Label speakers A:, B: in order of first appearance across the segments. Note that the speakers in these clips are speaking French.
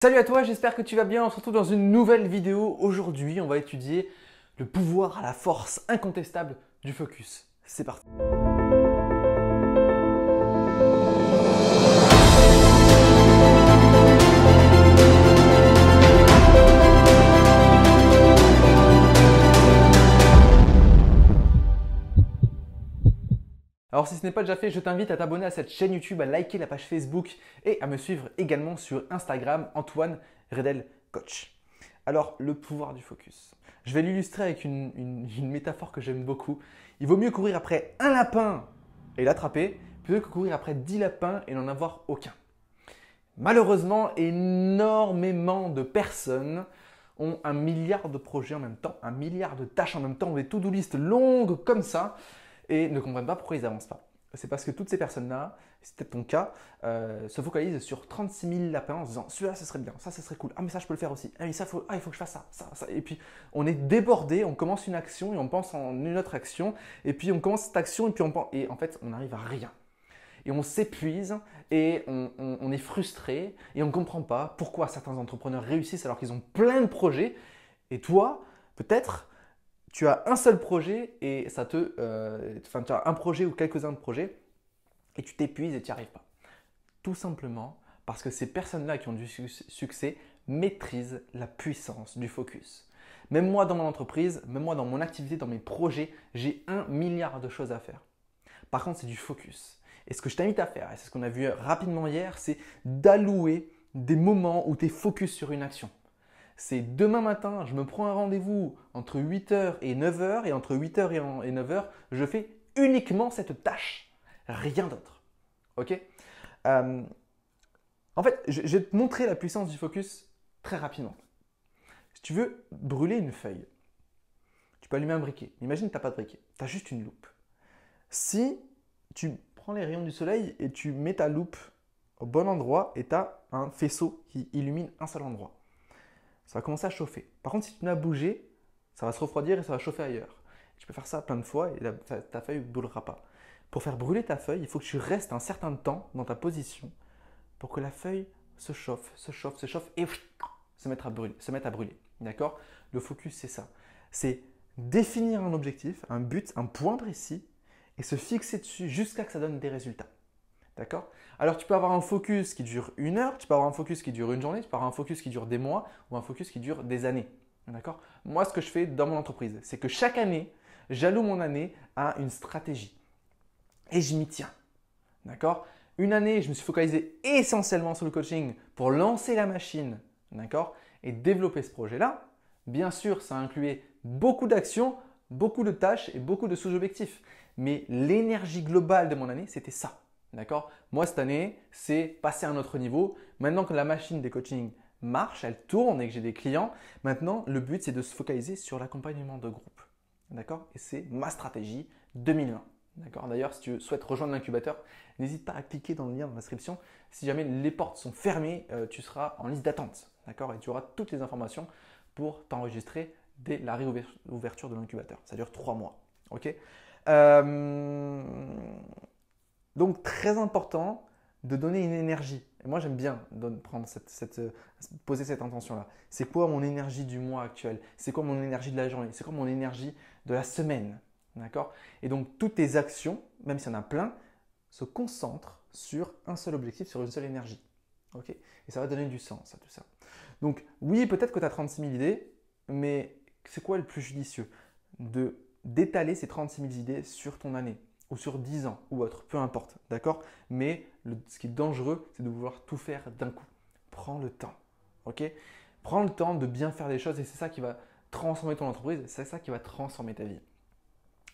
A: Salut à toi, j'espère que tu vas bien. On se retrouve dans une nouvelle vidéo. Aujourd'hui, on va étudier le pouvoir à la force incontestable du focus. C'est parti. Alors si ce n'est pas déjà fait, je t'invite à t'abonner à cette chaîne YouTube, à liker la page Facebook et à me suivre également sur Instagram, Antoine Redel Coach. Alors le pouvoir du focus. Je vais l'illustrer avec une métaphore que j'aime beaucoup. Il vaut mieux courir après un lapin et l'attraper plutôt que courir après 10 lapins et n'en avoir aucun. Malheureusement, énormément de personnes ont un milliard de projets en même temps, un milliard de tâches en même temps, des to-do list longues comme ça, et ne comprennent pas pourquoi ils n'avancent pas. C'est parce que toutes ces personnes-là, c'est peut-être ton cas, se focalisent sur 36 000 lapins en se disant celui-là, ce serait bien, ça serait cool, ah mais ça, je peux le faire aussi, ah, mais ça, il faut que je fasse ça. Et puis, on est débordé, on commence une action et on pense en une autre action, et puis on commence cette action et puis et en fait, on n'arrive à rien. Et on s'épuise et on est frustré et on ne comprend pas pourquoi certains entrepreneurs réussissent alors qu'ils ont plein de projets. Et toi, peut-être, tu as un seul projet et tu as un projet ou quelques-uns de projets et tu t'épuises et tu n'y arrives pas. Tout simplement parce que ces personnes-là qui ont du succès maîtrisent la puissance du focus. Même moi dans mon entreprise, même moi dans mon activité, dans mes projets, j'ai 1 milliard de choses à faire. Par contre, c'est du focus. Et ce que je t'invite à faire, et c'est ce qu'on a vu rapidement hier, c'est d'allouer des moments où tu es focus sur une action. C'est demain matin, je me prends un rendez-vous entre 8h et 9h et entre 8h et 9h, je fais uniquement cette tâche, rien d'autre. Ok. En fait, je vais te montrer la puissance du focus très rapidement. Si tu veux brûler une feuille, tu peux allumer un briquet. Imagine que tu n'as pas de briquet, tu as juste une loupe. Si tu prends les rayons du soleil et tu mets ta loupe au bon endroit et tu as un faisceau qui illumine un seul endroit. Ça va commencer à chauffer. Par contre, si tu n'as bougé, ça va se refroidir et ça va chauffer ailleurs. Tu peux faire ça plein de fois et ta feuille ne brûlera pas. Pour faire brûler ta feuille, il faut que tu restes un certain temps dans ta position pour que la feuille se chauffe et se mette à brûler. D'accord? Le focus, c'est ça. C'est définir un objectif, un but, un point précis et se fixer dessus jusqu'à ce que ça donne des résultats. D'accord? Alors tu peux avoir un focus qui dure 1 heure, tu peux avoir un focus qui dure une journée, tu peux avoir un focus qui dure des mois ou un focus qui dure des années. D'accord? Moi, ce que je fais dans mon entreprise, c'est que chaque année, j'alloue mon année à une stratégie. Et je m'y tiens. D'accord? Une année, je me suis focalisé essentiellement sur le coaching pour lancer la machine. D'accord? Et développer ce projet-là. Bien sûr, ça incluait beaucoup d'actions, beaucoup de tâches et beaucoup de sous-objectifs. Mais l'énergie globale de mon année, c'était ça. D'accord? Moi, cette année, c'est passer à un autre niveau. Maintenant que la machine des coachings marche, elle tourne et que j'ai des clients, maintenant, le but, c'est de se focaliser sur l'accompagnement de groupe. D'accord? Et c'est ma stratégie 2020. D'accord? D'ailleurs, si tu souhaites rejoindre l'incubateur, n'hésite pas à cliquer dans le lien dans la description. Si jamais les portes sont fermées, tu seras en liste d'attente. D'accord? Et tu auras toutes les informations pour t'enregistrer dès la réouverture de l'incubateur. Ça dure 3 mois. Ok? Donc, très important de donner une énergie. Et moi, j'aime bien poser cette intention-là. C'est quoi mon énergie du mois actuel? C'est quoi mon énergie de la journée? C'est quoi mon énergie de la semaine? D'accord? Et donc, toutes tes actions, même s'il y en a plein, se concentrent sur un seul objectif, sur une seule énergie. Ok? Et ça va donner du sens à tout ça. Donc, oui, peut-être que tu as 36 000 idées, mais c'est quoi le plus judicieux? D'étaler ces 36 000 idées sur ton année ou sur 10 ans ou autre, peu importe, d'accord? Mais ce qui est dangereux, c'est de vouloir tout faire d'un coup. Prends le temps, ok? Prends le temps de bien faire les choses et c'est ça qui va transformer ton entreprise, c'est ça qui va transformer ta vie,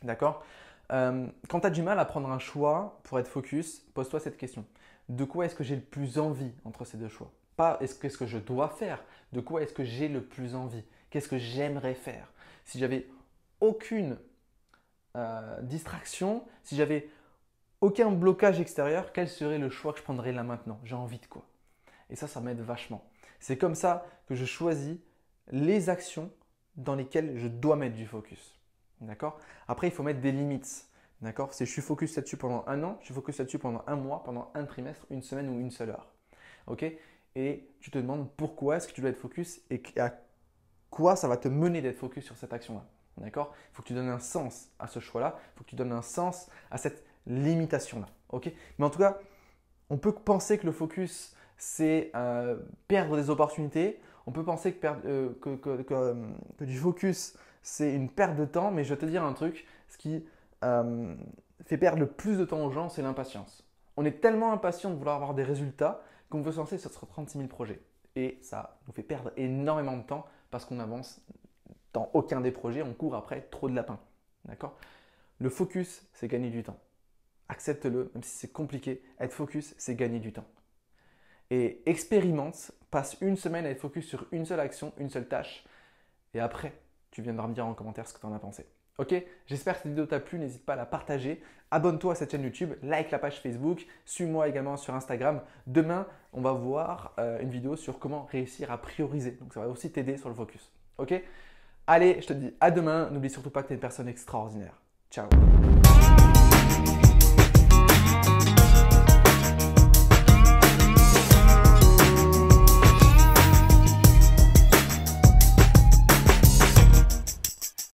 A: d'accord? Quand tu as du mal à prendre un choix pour être focus, pose-toi cette question. De quoi est-ce que j'ai le plus envie entre ces deux choix? Pas qu'est-ce que je dois faire, de quoi est-ce que j'ai le plus envie? Qu'est-ce que j'aimerais faire? Si j'avais aucune distraction, si j'avais aucun blocage extérieur, quel serait le choix que je prendrais là maintenant? J'ai envie de quoi? Et ça m'aide vachement. C'est comme ça que je choisis les actions dans lesquelles je dois mettre du focus. D'accord? Après, il faut mettre des limites. D'accord? C'est je suis focus là-dessus pendant 1 an, je suis focus là-dessus pendant 1 mois, pendant un trimestre, une semaine ou une seule heure. Ok? et tu te demandes pourquoi est-ce que tu dois être focus et à quoi ça va te mener d'être focus sur cette action-là. D'accord? Il faut que tu donnes un sens à ce choix-là. Il faut que tu donnes un sens à cette limitation-là. Ok? Mais en tout cas, on peut penser que le focus, c'est perdre des opportunités. On peut penser que du focus, c'est une perte de temps. Mais je vais te dire un truc, ce qui fait perdre le plus de temps aux gens, c'est l'impatience. On est tellement impatient de vouloir avoir des résultats qu'on veut se lancer sur 36 000 projets. Et ça nous fait perdre énormément de temps parce qu'on avance dans aucun des projets, on court après trop de lapins. D'accord? Le focus, c'est gagner du temps. Accepte-le, même si c'est compliqué. Être focus, c'est gagner du temps. Et expérimente, passe une semaine à être focus sur une seule action, une seule tâche. Et après, tu viendras me dire en commentaire ce que tu en as pensé. Ok? J'espère que cette vidéo t'a plu. N'hésite pas à la partager. Abonne-toi à cette chaîne YouTube, like la page Facebook, suis-moi également sur Instagram. Demain, on va voir une vidéo sur comment réussir à prioriser. Donc, ça va aussi t'aider sur le focus. Ok? Allez, je te dis à demain. N'oublie surtout pas que tu es une personne extraordinaire. Ciao!